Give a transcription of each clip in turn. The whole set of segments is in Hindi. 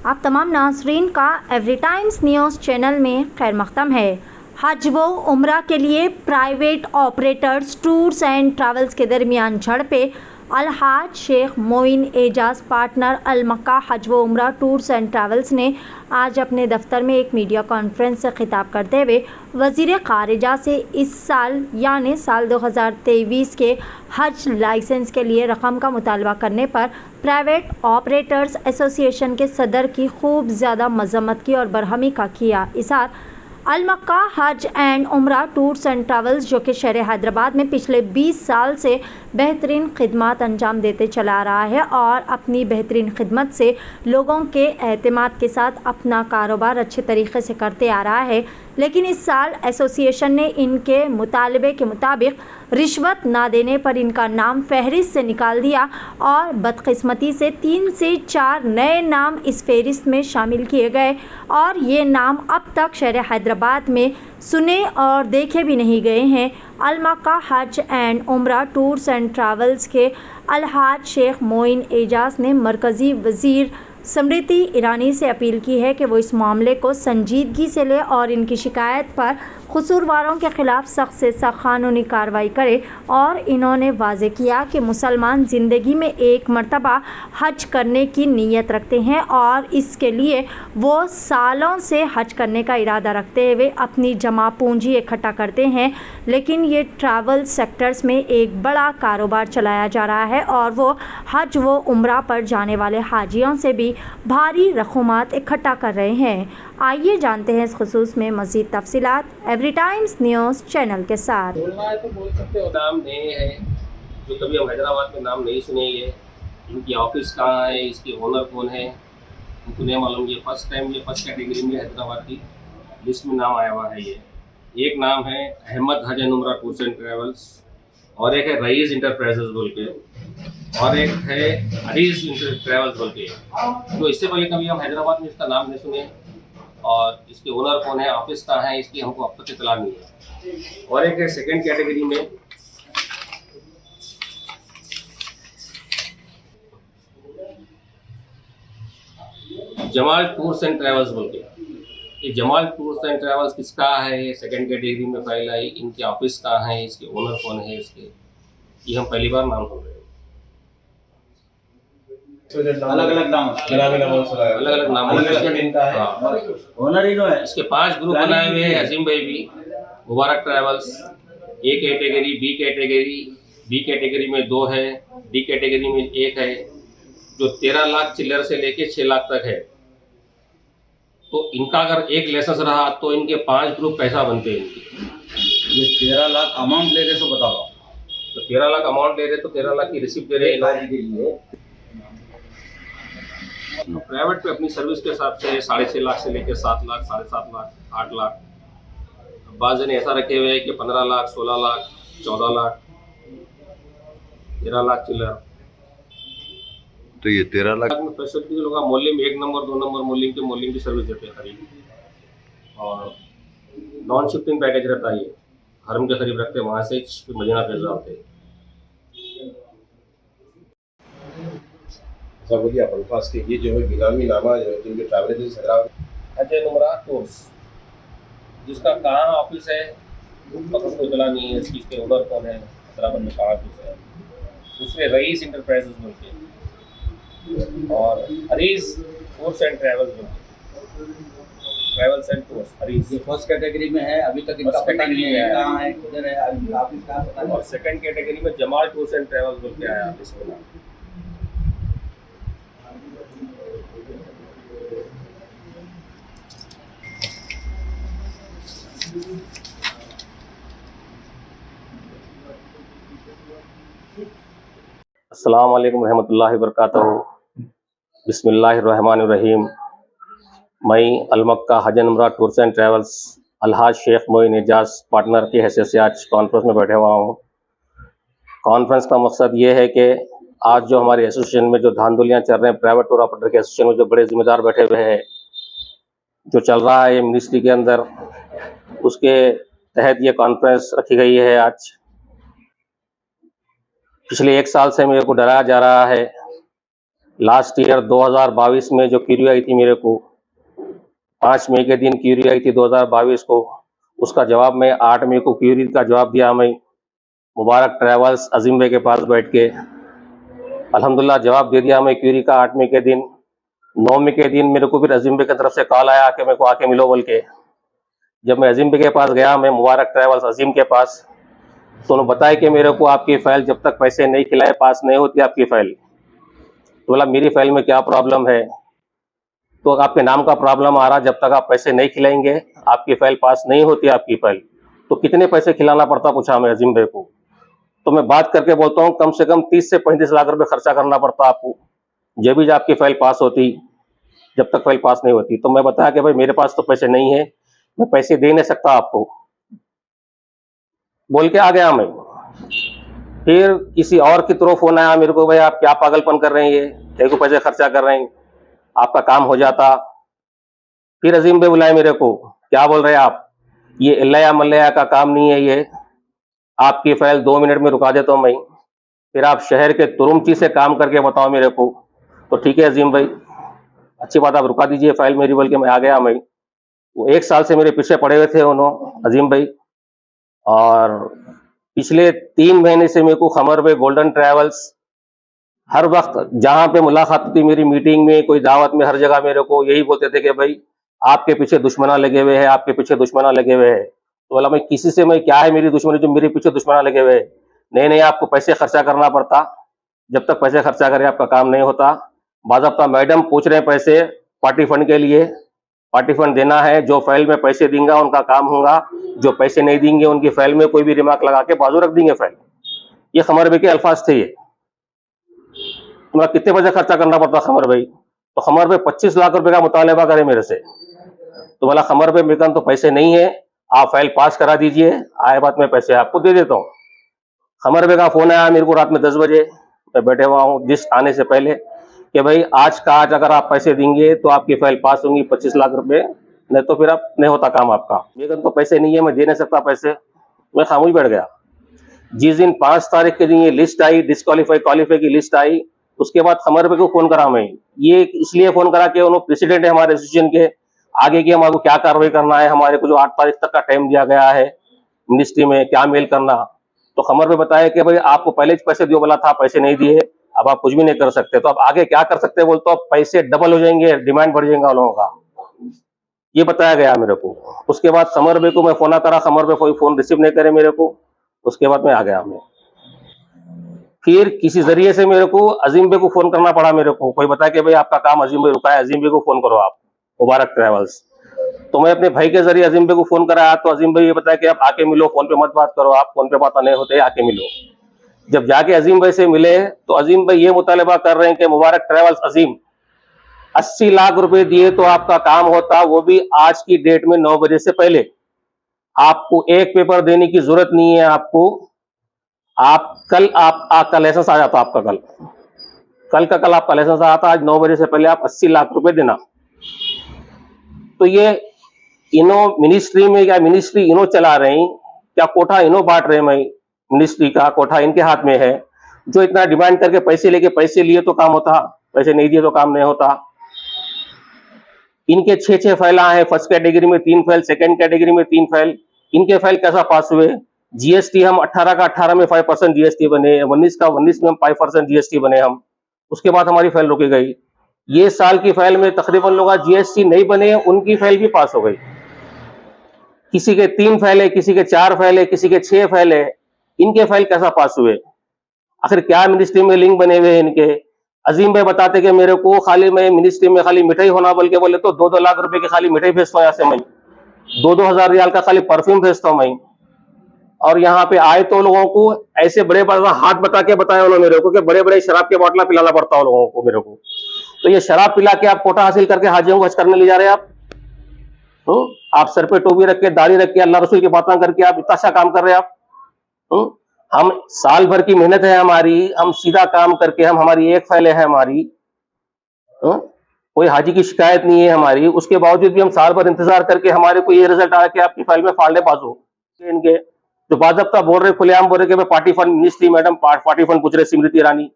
आप तमाम नाज़रीन का एवरी टाइम्स न्यूज़ चैनल में खैर मक़दम है। हज व उम्रा के लिए private operators tours and travels के दरमियान झड़पें। अलहाज शेख मोइन एजाज पार्टनर अल मक्का हज व उम्रा टूर्स एंड ट्रैवल्स ने आज अपने दफ्तर में एक मीडिया कॉन्फ्रेंस से खिताब करते हुए वज़ीर ख़ारिजा से इस साल यानी साल 2023 के हज लाइसेंस के लिए रकम का मुतालबा करने पर प्राइवेट ऑपरेटर्स एसोसिएशन के सदर की खूब ज़्यादा मज़म्मत की और बरहमी का किया इज़हार। अल मक्का Hajj and Umrah tours and travels जो कि शहर हैदराबाद में पिछले 20 साल से बेहतरीन खिदमत अंजाम देते चला रहा है और अपनी बेहतरीन खिदमत से लोगों के एतमाद के साथ अपना कारोबार अच्छे तरीके से करते आ रहा है, लेकिन इस साल एसोसिएशन ने इनके मुतालबे के मुताबिक रिश्वत ना देने पर इनका नाम फहरिस्त से निकाल दिया और बदकिस्मती से 3 से 4 नए नाम इस फहरिस्त में शामिल किए गए और ये नाम अब तक शहर हैदराबाद में सुने और देखे भी नहीं गए हैं। अल मक्का Hajj and Umrah tours and travels के अलहाज शेख मोइन एजाज ने मरकज़ी वज़ीर स्मृति ईरानी से अपील की है कि वो इस मामले को संजीदगी से ले और इनकी शिकायत पर कसूरवारों के ख़िलाफ़ सख्त से सख्त कानूनी कार्रवाई करे। और इन्होंने वाज़े किया कि मुसलमान ज़िंदगी में एक मरतबा हज करने की नीयत रखते हैं और इसके लिए वो सालों से हज करने का इरादा रखते हुए अपनी जमा पूंजी इकट्ठा करते हैं, लेकिन ये ट्रैवल सेक्टर्स में एक बड़ा कारोबार चलाया जा रहा है और वो हज व उम्रा पर जाने वाले हाजियों से भी भारी रकूमात इकट्ठा कर रहे हैं। आइए जानते हैं इस खुसूस में मज़ीद तफसीलात एवरी टाइम्स न्यूज़ चैनल के साथ। बोलना है तो बोल सकते हो। नाम नए है जो कभी हम हैदराबाद में नाम नहीं सुने। ये इनकी ऑफिस कहाँ है, इसके ओनर कौन है, उनको नहीं मालूम। ये फर्स्ट टाइम ये फर्स्ट कैटेगरी में हैदराबाद की लिस्ट में नाम आया हुआ है। ये एक नाम है अहमद हज and Umrah tours and travels, और एक है रईस इंटरप्राइजेज बोल के, और एक है अरीज ट्रैवल्स बोल के। तो इससे पहले कभी हम हैदराबाद में इसका नाम नहीं सुने और इसके ओनर कौन है, ऑफिस कहाँ है, इसकी हमको अब तक इतला नहीं है। और एक है सेकंड कैटेगरी में जमाल टूर्स एंड ट्रैवल्स बोल के। ये जमाल टूर्स एंड ट्रैवल्स किसका है, ये सेकंड कैटेगरी में फैला है। इनके ऑफिस कहाँ है, इसके ओनर कौन है, इसके ये हम पहली बार नाम सुन रहे हैं। अलग अलग नाम, अलग नाम ओनर ही है। इसके 5 ग्रुप बनाए हुए हैं। अजीम भाई भी, Mubarak travels, A category, B category में 2 है, डी कैटेगरी में 1 है, जो 13 लाख चिल्लर से लेके 6 लाख तक है। तो इनका अगर एक लाइसेंस रहा तो इनके 5 ग्रुप पैसा बनते हैं इनके। ये 13 लाख अमाउंट ले रहे तो बताओ। तो 13 लाख अमाउंट ले रहे तो 13 लाख की रिसिप्ट दे रहे हैं के लिए। प्राइवेट पे अपनी सर्विस के हिसाब से 6.5 लाख से लेकर 7 लाख, 7.5 लाख, 8 लाख। बाज़ ने ऐसा रखे हुए हैं कि 15 लाख, 16 लाख, 14 लाख, 13 लाख चिल्लर। तो ये 13 लाख में फैसिलिटी लोग मोलिंग 1 नंबर 2 नंबर मोलिंग की सर्विस देते हैं करीब, और नॉन शिफ्टिंग पैकेज रहता है। ये हरम के करीब रखते हैं, वहाँ से मदीना भेजा होते हैं। अच्छा बोलिए अपन पास के ये जो है गिलामी नामा जो है जिनके ट्रैवल एजेंसी हैदराबाद हज एंड उम्रा टूर्स, जिसका कहाँ ऑफिस है पता को चला नहीं है, इसके ओनर कौन है, हैदराबाद में कहाँ ऑफिस है। दूसरे रईस इंटरप्राइजेज बोलते हैं और हरीज टूर्स एंड ट्रैवल्स बोलते हैं, ट्रैवल्स एंड टूर्स हरीज। ये फर्स्ट कैटेगरी में है, अभी तक इनका पता नहीं है कहाँ है, किधर है, ऑफिस कहाँ पता नहीं। और सेकंड कैटेगरी में जमाल टूर्स एंड ट्रैवल्स बोल के आया ऑफिस में। अस्सलाम वालेकुम रहमतुल्लाहि वबरकातुहू। बिस्मिल्लाहिर्रहमानिर्रहीम। मैं अल मक्का Hajj and Umrah tours and travels Alhaj Sheikh Moin Ejaz partner की हैसियत से आज कॉन्फ्रेंस में बैठे हुआ हूँ। कॉन्फ्रेंस का मकसद ये है कि आज जो हमारी एसोसिएशन में जो धांधलियाँ चल रहे हैं, प्राइवेट टूर ऑपरेटर के एसोसिएशन में जो बड़े जिम्मेदार बैठे हुए हैं, जो चल रहा है मिनिस्ट्री के अंदर, उसके तहत ये कॉन्फ्रेंस रखी गई है। आज पिछले 1 साल से मेरे को डराया जा रहा है लास्ट ईयर 2022 में जो क्यूरी आई थी मेरे को, 5 मई के दिन क्यूरी आई थी 2022 को, उसका जवाब मैं 8 मई को क्यूरी का जवाब दिया मैं मुबारक ट्रैवल्स अजीम भाई के पास बैठ के। अल्हम्दुलिल्लाह जवाब दे दिया मैं क्यूरी का 8 मई के दिन। 9 मई के दिन मेरे को फिर अजीम भाई की तरफ से कॉल आया कि मेरे को आके मिलो बोल के। जब मैं अजीम भाई के पास गया, मैं मुबारक ट्रैवल्स अजीम के पास, तो उन्होंने बताया कि मेरे को आपकी फ़ाइल जब तक पैसे नहीं खिलाए पास नहीं होती आपकी फ़ाइल। तो बोला मेरी फ़ाइल में क्या प्रॉब्लम है? तो आपके नाम का प्रॉब्लम आ रहा, जब तक आप पैसे नहीं खिलाएंगे आपकी फ़ाइल पास नहीं होती आपकी फ़ाइल। तो कितने पैसे खिलाना पड़ता पूछा मैं अजीम भाई को। तो मैं बात करके बोलता हूँ कम से कम 30 से 35 लाख रुपए खर्चा करना पड़ता आपको, जब भी आपकी फ़ाइल पास होती, जब तक फ़ाइल पास नहीं होती। तो मैं बताया कि भाई मेरे पास तो पैसे नहीं है, मैं पैसे दे नहीं सकता आपको, बोल के आ गया मैं। फिर किसी और की तरफ फोन आया मेरे को, भाई आप क्या पागलपन कर रहे हैं, ये देखो पैसे खर्चा कर रहे हैं, आपका काम हो जाता। फिर अजीम भाई बुलाए मेरे को, क्या बोल रहे हैं आप, ये इल्लया मल्लया का काम नहीं है, ये आपकी फाइल 2 मिनट में रुका देता हूँ मैं, फिर आप शहर के तुरुमची से काम करके बताओ मेरे को। तो ठीक है अजीम भाई, अच्छी बात, आप रुका दीजिए फाइल मेरी, बोल के मैं आ गया मैं। वो 1 साल से मेरे पीछे पड़े हुए थे उन्होंने अजीम भाई, और पिछले 3 महीने से मेरे को खमर पे गोल्डन ट्रैवल्स हर वक्त जहां पे मुलाकात होती मेरी, मीटिंग में, कोई दावत में, हर जगह मेरे को यही बोलते थे कि भाई आपके पीछे दुश्मना लगे हुए हैं, आपके पीछे दुश्मना लगे हुए हैं। तो बोला मैं किसी से, मैं क्या है मेरी दुश्मनी जो मेरे पीछे दुश्मना लगे हुए हैं? नहीं नहीं, आपको पैसे खर्चा करना पड़ता, जब तक पैसे खर्चा करें आपका काम नहीं होता। बाज़ाब्ता मैडम पूछ रहे हैं पैसे पार्टी फंड के लिए, पार्टी फंड देना है, जो फाइल में पैसे देंगे उनका काम होगा, जो पैसे नहीं देंगे उनकी फाइल में कोई भी रिमार्क लगा के बाजू रख देंगे फाइल। ये खमर भाई के अल्फाज थे ये। तुम्हारा कितने पैसे खर्चा करना पड़ता खमर भाई? तो खमर भाई 25 लाख रुपए का मुतालबा करे मेरे से। तो बोला खमर भाई मेरे तो पैसे नहीं है, आप फाइल पास करा दीजिए, आए बात में पैसे आपको दे देता हूँ। खमर भाई का फोन आया मेरे को रात में 10 बजे, मैं बैठे हुआ हूँ जिस आने से पहले, कि भाई आज का आज अगर आप पैसे देंगे तो आपकी फाइल पास होंगी 25 लाख रुपए, नहीं तो फिर आप नहीं होता काम आपका। मेरे तो पैसे नहीं है, मैं दे नहीं सकता पैसे। मैं खामोश बैठ गया। जिस दिन 5 तारीख के दिन ये लिस्ट आई, डिस्क्वालीफाई क्वालीफाई की लिस्ट आई, उसके बाद खमर भाई को फोन करा मैं। ये इसलिए फोन करा कि उन्होंने प्रेसिडेंट है हमारे एसोसिएशन के, आगे की हमारे को क्या कार्रवाई करना है, हमारे को जो 8 तारीख तक का टाइम दिया गया है मिनिस्ट्री में, क्या मेल करना। तो खमर भाई बताया कि भाई आपको पहले पैसे दियो बोला था, पैसे नहीं दिए, अब आप कुछ भी नहीं कर सकते, तो अब आगे क्या कर सकते हैं बोल, तो अब पैसे डबल हो जाएंगे, डिमांड बढ़ जाएगा लोगों का, ये बताया गया मेरे को। उसके बाद खमर भाई को मैं फोन करा, खमर भाई कोई फोन रिसीव नहीं करे मेरे को। उसके बाद मैं आ गया मैं। फिर किसी जरिए से मेरे को अजीम भाई को फोन करना पड़ा मेरे को, कोई बताया कि भाई आपका काम अजीम भाई रुका है, अजीम भाई को फोन करो आप, मुबारक ट्रैवल्स। तो मैं अपने भाई के जरिए अजीम भाई को फोन कराया, तो अजीम भाई ये बताया कि आप आके मिलो, फोन पे मत बात करो, आप फोन पे बात नहीं होते, आके मिलो। जब जाके अजीम भाई से मिले तो अजीम भाई ये मुतालबा कर रहे हैं कि मुबारक ट्रैवल्स अजीम 80 लाख रुपए दिए तो आपका काम होता, वो भी आज की डेट में 9 बजे से पहले। आपको एक पेपर देने की जरूरत नहीं है, आपको आप कल आपका लाइसेंस आ जाता, आपका कल का कल आपका लाइसेंस आता, आज 9 बजे से पहले आप 80 लाख रुपए देना। तो ये इनो मिनिस्ट्री में, क्या मिनिस्ट्री इनो चला रही, क्या कोठा इनो बांट रहे, मैं मिनिस्ट्री का कोठा इनके हाथ में है, जो इतना डिमांड करके पैसे लेके, पैसे लिए तो काम होता, पैसे नहीं दिए तो काम नहीं होता। इनके 6 फाइल हैं, फर्स्ट कैटेगरी में 3 फाइल, सेकंड कैटेगरी में 3 फाइल। इनके फाइल कैसा पास हुए? जीएसटी हम 18 का 18 में 5% जीएसटी बने, 19 का 19 में हम 5% जीएसटी बने हम, उसके बाद हमारी फाइल रुकी गई। ये साल की फाइल में तकरीबन लोग जीएसटी नहीं बने, उनकी फाइल भी पास हो गई। किसी के 3 फाइल है, किसी के 4 फाइल है, किसी के 6 फाइल है, इनके फाइल कैसा पास हुए? आखिर क्या मिनिस्ट्री में लिंक बने हुए हैं इनके? अजीम भाई बताते कि मेरे को खाली मैं मिनिस्ट्री में खाली मिठाई होना बोल के बोले तो 2-2 लाख रुपए की खाली मिठाई भेजता हूँ यहाँ से मैं, 2-2 हजार रियाल का खाली परफ्यूम भेजता हूँ मैं। और यहाँ पे आए तो लोगों को ऐसे बड़े बड़े हाथ बता के बताया उन्होंने मेरे को कि बड़े बड़े शराब के बोतला पिलाना पड़ता है लोगों को मेरे को। तो ये शराब पिला के आप कोटा हासिल करके हाजियों को हज करने ले जा रहे हैं आप सर पे टोपी रख के, दाढ़ी रख के, अल्लाह रसूल की बातें करके आप इतना अच्छा काम कर रहे हैं आप। हम साल भर की मेहनत है हमारी, हम सीधा काम करके, हम हमारी एक फाइल है हमारी, कोई हाजी की शिकायत नहीं है हमारी, उसके बावजूद भी हम साल भर इंतजार करके हमारे को ये रिजल्ट आया कि आपकी फाइल में फाड़ने बाजू इनके जो बाज़ाब्ता बोल रहे, खुलेआम बोल रहे कि party fund ministry madam party fund पूछ रहे स्मृति ईरानी,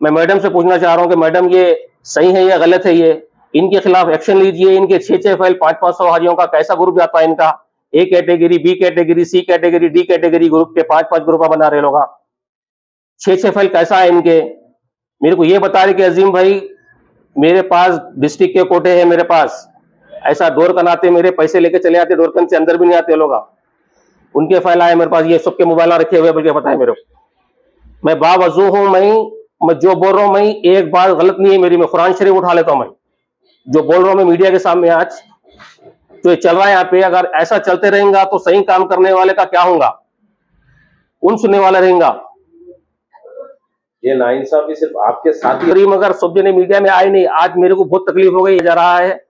मैं मैडम से पूछना चाह रहा हूँ कि मैडम ये सही है या गलत है, ये इनके खिलाफ एक्शन लीजिए। इनके 6 फाइल 500 हाजियों का कैसा ग्रुप जाता है इनका, A category, B category, C category, D category group के 5 ग्रुप बना रहे लोग। 6 फाइल कैसा है इनके, मेरे को ये बता रहे कि अजीम भाई मेरे पास डिस्ट्रिक्ट के कोटे हैं, मेरे पास ऐसा डोर कनाते मेरे पैसे लेके चले आते, डोरकन से अंदर भी नहीं आते लोग। उनके फाइल आए मेरे पास, ये सबके मोबाइल रखे हुए, बल्कि बताए मेरे को। मैं बावजू हूं, मैं जो बोल रहा हूं, मैं एक बात गलत नहीं है मेरी, मैं कुरान शरीफ उठा लेता हूं। मैं जो बोल रहा हूं मैं मीडिया के सामने आज, तो ये चल रहा है यहाँ पे, अगर ऐसा चलते रहेगा तो सही काम करने वाले का क्या होगा, उन सुनने वाला रहेगा। ये नाइंसाफी सिर्फ आपके साथ ही, मगर सब जने मीडिया में आए नहीं। आज मेरे को बहुत तकलीफ हो गई जा रहा है,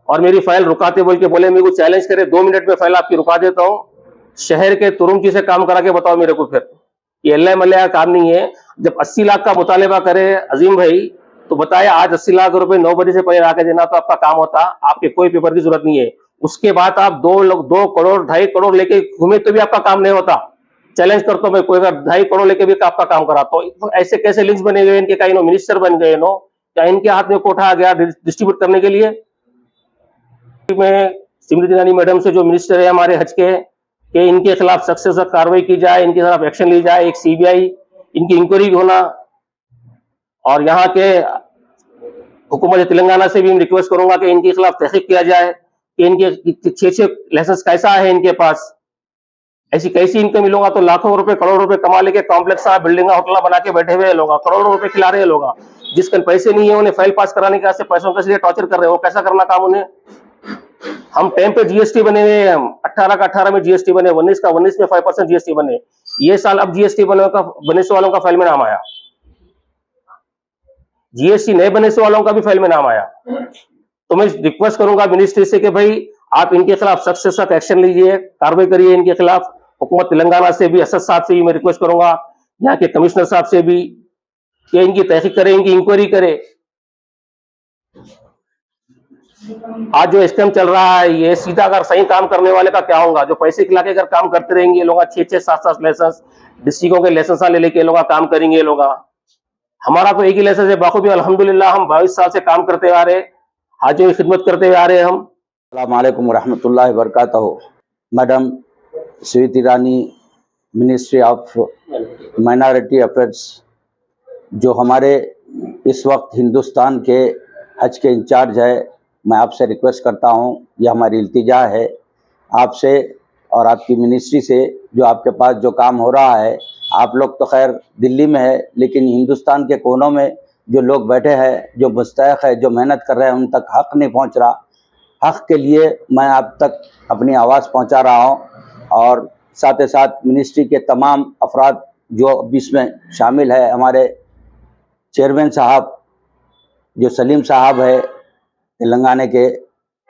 और मेरी फाइल रुकाते बोल के बोले मेरे को चैलेंज करे, 2 मिनट में फाइल आपकी रुका देता हूं। शहर के तुरुमची से काम करा के बताओ मेरे को, फिर ये अल्लाह मल्लाह का काम नहीं है। जब 80 लाख का मुतालबा करे अजीम भाई, तो बताए आज 80 लाख रुपए 9 बजे से पहले आके देना तो आपका काम होता, आपके कोई पेपर की जरूरत नहीं है। उसके बाद आप 2 करोड़ 2.5 करोड़ लेके घूमे तो भी आपका काम नहीं होता। चैलेंज करता हूं मैं, कोई अगर 2.5 करोड़ लेके भी आपका काम करा, तो ऐसे कैसे लिंक्स बने गए इनके, कहीं मिनिस्टर बन गए नो, क्या इनके हाथ में कोठा आ गया डिस्ट्रीब्यूट करने के लिए। मैं स्मृति ईरानी मैडम से, जो मिनिस्टर है हमारे हज के, कि इनके खिलाफ सख्त से सख्त कार्रवाई की जाए, इनके खिलाफ एक्शन ली जाए, एक सीबीआई इनकी इंक्वायरी होना। और यहाँ के हुकूमत तेलंगाना से भी रिक्वेस्ट करूंगा कि इनके खिलाफ तहकीक किया जाए कि इनके 6 लाइसेंस कैसा है इनके पास, ऐसी कैसी इनकम मिलूंगा। तो लाखों रुपए करोड़ रुपए कमा लेके कॉम्प्लेक्स बिल्डिंग होटल बना के बैठे हुए लोग, करोड़ों रुपए खिला रहे लोग। जिसके पैसे नहीं है उन्हें फाइल पास कराने के पैसों के लिए टॉर्चर कर रहे हो, कैसा करना काम उन्हें। हम टाइम पे जीएसटी बने हुए हैं, हम 18 का 18 में जीएसटी बने, 19 का 19 में 5% जीएसटी बने। ये साल अब जीएसटी बने से वालों का फाइल में नाम आया, जीएसटी नए बने से वालों का भी फाइल में नाम आया। तो मैं रिक्वेस्ट करूंगा मिनिस्ट्री से कि भाई आप इनके खिलाफ सख्त से सख्त एक्शन लीजिए, कार्रवाई करिए इनके खिलाफ। हुकूमत तेलंगाना से भी, असद साहब से भी मैं रिक्वेस्ट करूंगा, यहाँ के कमिश्नर साहब से भी, कि इनकी तहकीक करें, इनकी इंक्वायरी करें। आज जो स्कैम चल रहा है ये सीधा, अगर सही काम करने वाले का क्या होगा, जो पैसे खिला के अगर काम करते रहेंगे लोग, 6 7 लाइसेंस डिस्ट्रिक्टों के लाइसेंस ले लेके लोग काम करेंगे लोग। हमारा तो एक ही लाइसेंस है बाखूबी, अल्हम्दुलिल्लाह हम 22 साल से काम करते आ रहे, हाजियों की खिदमत करते हुए आ रहे हम। अस्सलाम वालेकुम रहमतुल्लाहि व बरकातहू। Madam Smriti Irani, ministry of minority affairs, जो हमारे इस वक्त हिंदुस्तान के हज के इंचार्ज है, मैं आपसे रिक्वेस्ट करता हूं, यह हमारी इल्तिजा है आपसे और आपकी मिनिस्ट्री से, जो आपके पास जो काम हो रहा है, आप लोग तो खैर दिल्ली में है, लेकिन हिंदुस्तान के कोनों में जो लोग बैठे हैं, जो मुस्तहक़ है, जो मेहनत कर रहे हैं, उन तक हक़ नहीं पहुंच रहा। हक़ के लिए मैं आप तक अपनी आवाज़ पहुंचा रहा हूं, और साथ ही साथ मिनिस्ट्री के तमाम अफराद जो अभी इसमें शामिल है, हमारे चेयरमैन साहब जो सलीम साहब है तेलंगाना के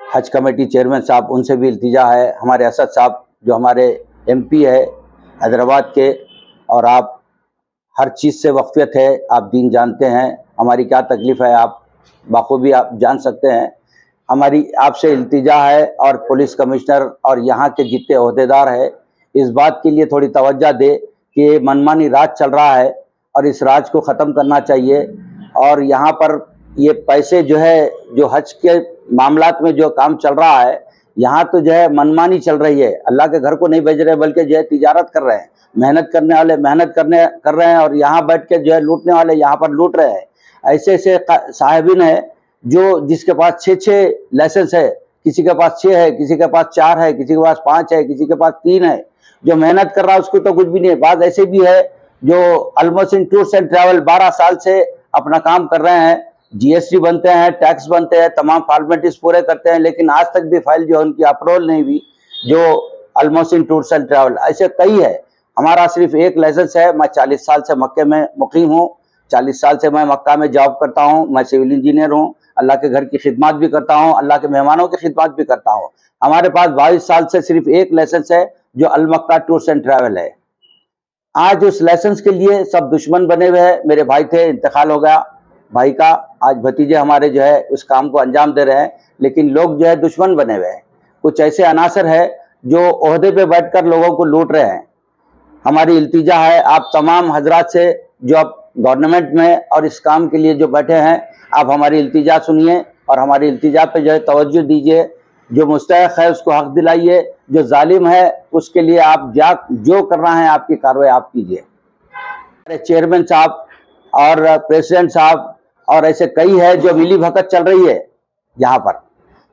हज कमेटी चेयरमैन साहब, उनसे भी इल्तिजा है, हमारे असद साहब जो हमारे एमपी है हैदराबाद के, और आप हर चीज़ से वाक़फ़ियत है, आप दीन जानते हैं, हमारी क्या तकलीफ़ है आप बाखूबी आप जान सकते हैं। हमारी आपसे इल्तिजा है, और पुलिस कमिश्नर और यहाँ के जितने ओहदेदार हैं, इस बात के लिए थोड़ी तवज्जो दे कि ये मनमानी राज चल रहा है और इस राज को ख़त्म करना चाहिए। और यहाँ पर ये पैसे जो है, जो हज के मामलात में जो काम चल रहा है, यहाँ तो जो है मनमानी चल रही है, अल्लाह के घर को नहीं भेज रहे, बल्कि जो है तिजारत कर रहे हैं। मेहनत करने वाले मेहनत कर रहे हैं, और यहाँ बैठ के जो है लूटने वाले यहाँ पर लूट रहे हैं। ऐसे ऐसे साहिबिन है जो जिसके पास 6 लाइसेंस है, किसी के पास 6 है, किसी के पास 4 है, किसी के पास 5 है, किसी के पास 3 है। जो मेहनत कर रहा है उसको तो कुछ भी नहीं है। बात ऐसे भी है जो अल्मोसिन टूर्स एंड ट्रैवल 12 साल से अपना काम कर रहे हैं, जीएसटी बनते हैं, टैक्स बनते हैं, तमाम फॉर्मेलिटीज पूरे करते हैं, लेकिन आज तक भी फाइल जो है उनकी अप्रूवल नहीं हुई। जो अल्मोसिन टूर्स एंड ट्रैवल, ऐसे कई है। हमारा सिर्फ एक लाइसेंस है। मैं 40 साल से मक्के में मुकीम हूँ, 40 साल से मैं मक्का में जॉब करता हूँ, मैं सिविल इंजीनियर हूँ, अल्लाह के घर की खिदमत भी करता हूँ, अल्लाह के मेहमानों की खिदमत भी करता हूँ। हमारे पास 22 साल से सिर्फ एक लाइसेंस है जो अल-मक्का टूर्स एंड ट्रैवल है। आज उस लाइसेंस के लिए सब दुश्मन बने हुए हैं। मेरे भाई थे, इंतकाल हो गया भाई का, आज भतीजे हमारे जो है उस काम को अंजाम दे रहे हैं, लेकिन लोग जो है दुश्मन बने हुए हैं। कुछ ऐसे अनासर है जो ओहदे पे बैठकर लोगों को लूट रहे हैं। हमारी इल्तिजा है आप तमाम हजरात से, जो अब गवर्नमेंट में और इस काम के लिए जो बैठे हैं, आप हमारी इल्तिजा सुनिए और हमारी इल्तिजा पे जो है तवज्जो दीजिए। जो मुस्तहक है उसको हक दिलाइए, जो जालिम है उसके लिए आप जो करना है आपकी कार्रवाई आप कीजिए। हमारे चेयरमैन साहब और प्रेसिडेंट साहब और ऐसे कई है जो मिली भगत चल रही है यहाँ पर,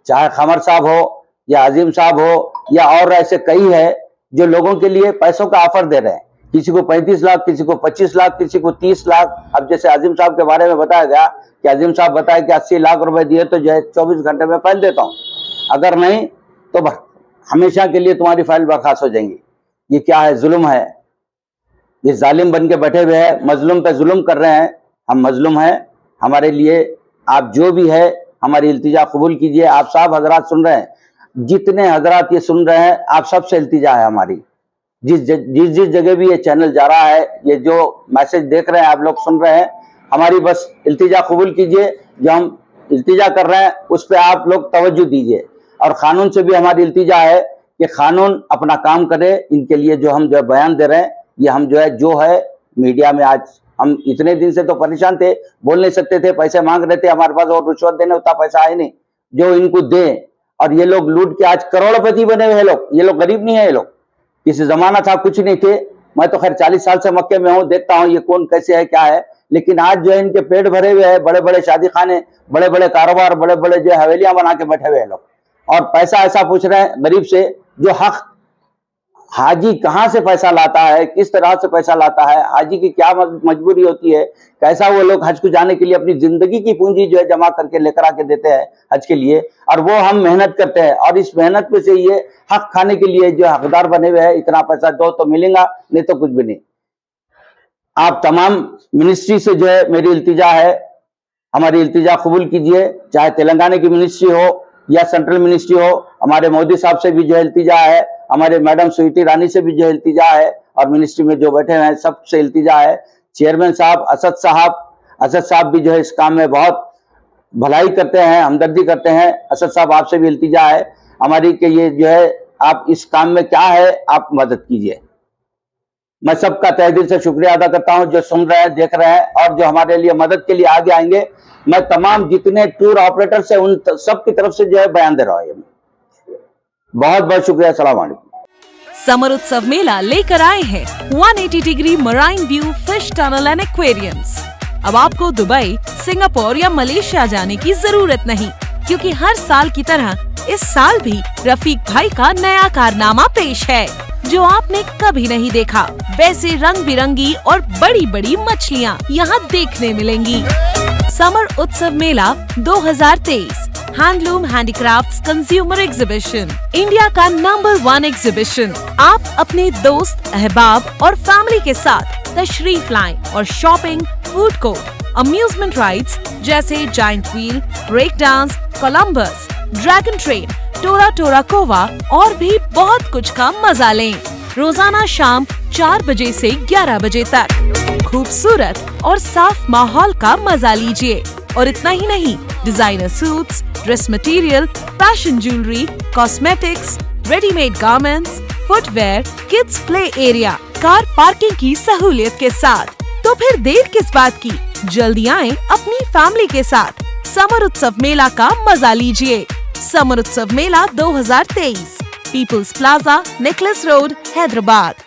चाहे खमर साहब हो या अजीम साहब हो या और ऐसे कई है जो लोगों के लिए पैसों का ऑफर दे रहे हैं। किसी को 35 लाख, किसी को 25 लाख, किसी को 30 लाख। अब जैसे अजीम साहब के बारे में बताया गया कि अजीम साहब बताया कि 80 लाख रुपए दिए तो जो है 24 घंटे में फाइल देता हूँ, अगर नहीं तो हमेशा के लिए तुम्हारी फाइल बर्खास्त हो जाएंगी। ये क्या है? जुल्म है। ये जालिम बन के बैठे हुए हैं, मजलूम पे जुल्म कर रहे हैं। हम मजलूम हैं, हमारे लिए आप जो भी है हमारी इल्तिजा कबूल कीजिए। आप साहब हजरात सुन रहे हैं, जितने हजरात ये सुन रहे हैं, आप सबसे इल्तिजा है हमारी। जिस जगह भी ये चैनल जा रहा है, ये जो मैसेज देख रहे हैं आप लोग सुन रहे हैं, हमारी बस इल्तिजा कबूल कीजिए। जो हम इल्तिजा कर रहे हैं उस पर आप लोग तवज्जो दीजिए। और कानून से भी हमारी इल्तिजा है कि कानून अपना काम करे। इनके लिए जो हम जो है बयान दे रहे हैं, ये हम जो है मीडिया में आज हम इतने दिन से तो परेशान थे, बोल नहीं सकते थे, पैसे मांग रहे थे हमारे पास और रिश्वत देने उतना पैसा है नहीं जो इनको दे। और ये लोग लूट के आज करोड़पति बने हुए हैं लोग। ये लोग गरीब नहीं है, ये लोग किसी जमाना था कुछ नहीं थे। मैं तो खैर 40 साल से मक्के में हूँ, देखता हूँ ये कौन कैसे है क्या है। लेकिन आज जो है इनके पेट भरे हुए हैं, बड़े बड़े शादी खाने, बड़े बड़े कारोबार, बड़े बड़े जो हवेलियां बना के बैठे हुए हैं लोग, और पैसा ऐसा पूछ रहे हैं गरीब से जो हक। हाजी कहाँ से पैसा लाता है, किस तरह से पैसा लाता है, हाजी की क्या मजबूरी होती है, कैसा वो लोग हज को जाने के लिए अपनी जिंदगी की पूंजी जो है जमा करके लेकर आके देते हैं हज के लिए, और वो हम मेहनत करते हैं और इस मेहनत में से ये हक खाने के लिए जो हकदार बने हुए हैं। इतना पैसा दो तो मिलेगा, नहीं तो कुछ भी नहीं। आप तमाम मिनिस्ट्री से जो है मेरी इल्तिजा है, हमारी इल्तिजा कबूल कीजिए। चाहे तेलंगाना की मिनिस्ट्री हो या सेंट्रल मिनिस्ट्री हो, हमारे मोदी साहब से भी जो इल्तिजा है, हमारे मैडम स्वीटी रानी से भी जो इल्तिजा है, और मिनिस्ट्री में जो बैठे हैं सबसे इल्तिजा है। चेयरमैन साहब असद साहब भी जो है इस काम में बहुत भलाई करते हैं, हमदर्दी करते हैं। असद साहब आपसे भी इल्तिजा है हमारी कि ये जो है आप इस काम में क्या है आप मदद कीजिए। मैं सबका तहे दिल से शुक्रिया अदा करता हूं जो सुन रहे हैं, देख रहे हैं और जो हमारे लिए मदद के लिए आगे आएंगे। मैं तमाम जितने टूर ऑपरेटर से उन सब की तरफ से जो है बयान दे रहा हूं। बहुत बहुत शुक्रिया। अस्सलाम वालेकुम। समर उत्सव मेला लेकर आए हैं 180 degree marine view fish tunnel and aquariums. अब आपको दुबई, सिंगापुर या मलेशिया जाने की जरूरत नहीं, क्योंकि हर साल की तरह इस साल भी रफीक भाई का नया कारनामा पेश है जो आपने कभी नहीं देखा। वैसे रंग बिरंगी और बड़ी बड़ी मछलियाँ यहाँ देखने मिलेंगी। Summer Utsav Mela 2023 handloom handicrafts consumer exhibition, India का नंबर 1 एग्जीबिशन। आप अपने दोस्त, अहबाब और फैमिली के साथ तशरीफ लाएं और shopping, food court, amusement rides जैसे giant wheel, break dance, Columbus, dragon train, टोरा टोरा कोवा और भी बहुत कुछ का मजा लें। रोजाना शाम 4 बजे से 11 बजे तक खूबसूरत और साफ माहौल का मजा लीजिए। और इतना ही नहीं, designer suits, dress material, fashion jewellery, cosmetics, readymade garments, footwear, kids play area, car parking की सहूलियत के साथ। तो फिर देर किस बात की, जल्दी आएं अपनी फैमिली के साथ। समर उत्सव मेला का मजा लीजिए। Summer Utsav Mela 2023, People's Plaza, Necklace Road, Hyderabad.